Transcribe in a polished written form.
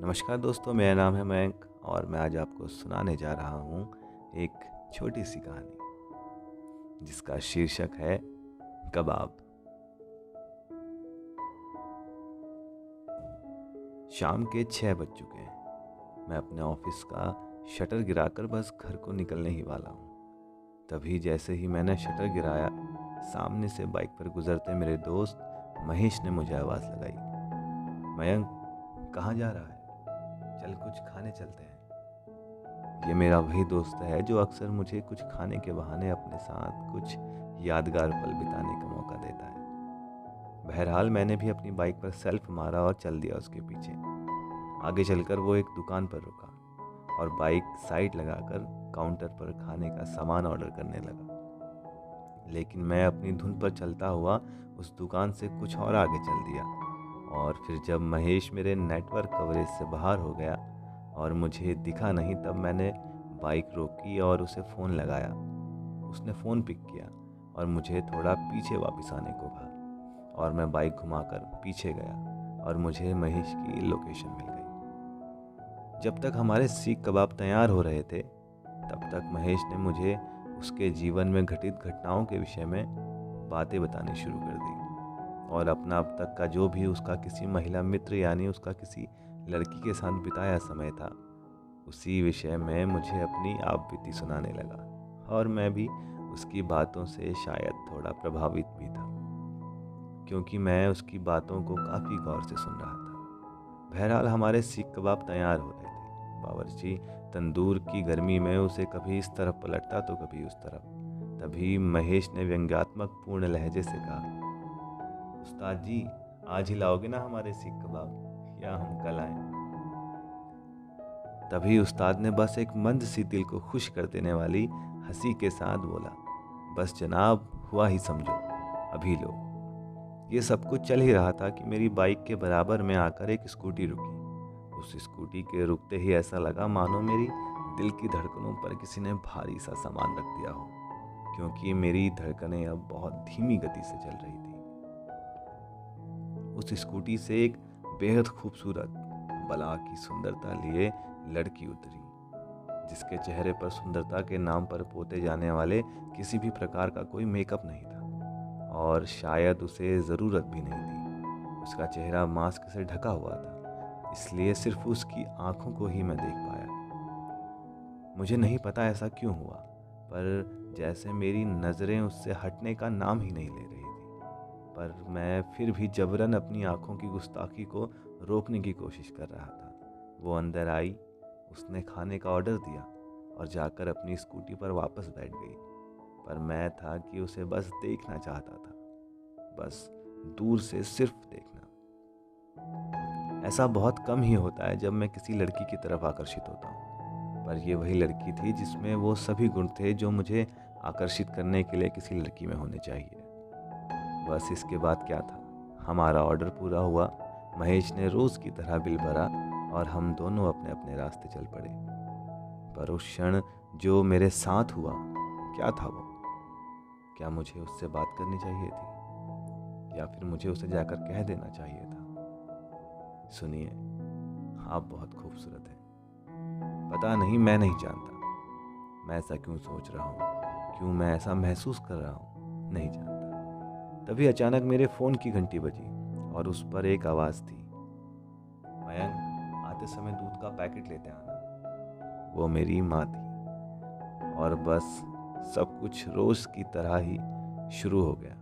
नमस्कार दोस्तों, मेरा नाम है मयंक और मैं आज आपको सुनाने जा रहा हूँ एक छोटी सी कहानी जिसका शीर्षक है कबाब। शाम के 6 बज चुके हैं। मैं अपने ऑफिस का शटर गिराकर बस घर को निकलने ही वाला हूँ। तभी जैसे ही मैंने शटर गिराया, सामने से बाइक पर गुजरते मेरे दोस्त महेश ने मुझे आवाज़ लगाई, मयंक कहाँ जा रहा है? चल कुछ खाने चलते हैं। ये मेरा वही दोस्त है जो अक्सर मुझे कुछ खाने के बहाने अपने साथ कुछ यादगार पल बिताने का मौका देता है। बहरहाल मैंने भी अपनी बाइक पर सेल्फ मारा और चल दिया उसके पीछे। आगे चलकर वो एक दुकान पर रुका और बाइक साइड लगाकर काउंटर पर खाने का सामान ऑर्डर करने लगा। लेकिन मैं अपनी धुन पर चलता हुआ उस दुकान से कुछ और आगे चल दिया और फिर जब महेश मेरे नेटवर्क कवरेज से बाहर हो गया और मुझे दिखा नहीं, तब मैंने बाइक रोकी और उसे फ़ोन लगाया। उसने फ़ोन पिक किया और मुझे थोड़ा पीछे वापस आने को कहा और मैं बाइक घुमाकर पीछे गया और मुझे महेश की लोकेशन मिल गई। जब तक हमारे सीख कबाब तैयार हो रहे थे, तब तक महेश ने मुझे उसके जीवन में घटित घटनाओं के विषय में बातें बतानी शुरू कर दी और अपना अब तक का जो भी उसका किसी महिला मित्र यानी उसका किसी लड़की के साथ बिताया समय था, उसी विषय में मुझे अपनी आप बीती सुनाने लगा। और मैं भी उसकी बातों से शायद थोड़ा प्रभावित भी था, क्योंकि मैं उसकी बातों को काफ़ी गौर से सुन रहा था। बहरहाल हमारे सीख कबाब तैयार हो रहे थे। बावर्ची तंदूर की गर्मी में उसे कभी इस तरफ पलटता तो कभी उस तरफ। तभी महेश ने व्यंग्यात्मक पूर्ण लहजे से कहा, उस्ताद जी, आज ही लाओगे ना हमारे सीख कबाब या हम कल आएं? तभी उस्ताद ने बस एक मंद सी दिल को खुश कर देने वाली हंसी के साथ बोला, बस जनाब, हुआ ही समझो, अभी लो। ये सब कुछ चल ही रहा था कि मेरी बाइक के बराबर में आकर एक स्कूटी रुकी। उस स्कूटी के रुकते ही ऐसा लगा मानो मेरी दिल की धड़कनों पर किसी ने भारी सा सामान रख दिया हो, क्योंकि मेरी धड़कनें अब बहुत धीमी गति से चल रही थी। उस स्कूटी से एक बेहद खूबसूरत, बला की सुंदरता लिए लड़की उतरी, जिसके चेहरे पर सुंदरता के नाम पर पोते जाने वाले किसी भी प्रकार का कोई मेकअप नहीं था और शायद उसे ज़रूरत भी नहीं थी। उसका चेहरा मास्क से ढका हुआ था, इसलिए सिर्फ उसकी आंखों को ही मैं देख पाया। मुझे नहीं पता ऐसा क्यों हुआ, पर जैसे मेरी नज़रें उससे हटने का नाम ही नहीं ले रही थी। पर मैं फिर भी जबरन अपनी आंखों की गुस्ताखी को रोकने की कोशिश कर रहा था। वो अंदर आई, उसने खाने का ऑर्डर दिया और जाकर अपनी स्कूटी पर वापस बैठ गई। पर मैं था कि उसे बस देखना चाहता था, बस दूर से सिर्फ देखना। ऐसा बहुत कम ही होता है जब मैं किसी लड़की की तरफ आकर्षित होता हूँ, पर ये वही लड़की थी जिसमें वो सभी गुण थे जो मुझे आकर्षित करने के लिए किसी लड़की में होने चाहिए। बस इसके बाद क्या था, हमारा ऑर्डर पूरा हुआ, महेश ने रोज़ की तरह बिल भरा और हम दोनों अपने अपने रास्ते चल पड़े। पर उस क्षण जो मेरे साथ हुआ, क्या था वो? क्या मुझे उससे बात करनी चाहिए थी या फिर मुझे उसे जाकर कह देना चाहिए था, सुनिए, आप बहुत खूबसूरत हैं। पता नहीं, मैं नहीं जानता मैं ऐसा क्यों सोच रहा हूँ, क्यों मैं ऐसा महसूस कर रहा हूँ, नहीं जानता। तभी अचानक मेरे फ़ोन की घंटी बजी और उस पर एक आवाज़ थी, मयंक, आते समय दूध का पैकेट लेते आना। वो मेरी माँ थी और बस सब कुछ रोज़ की तरह ही शुरू हो गया।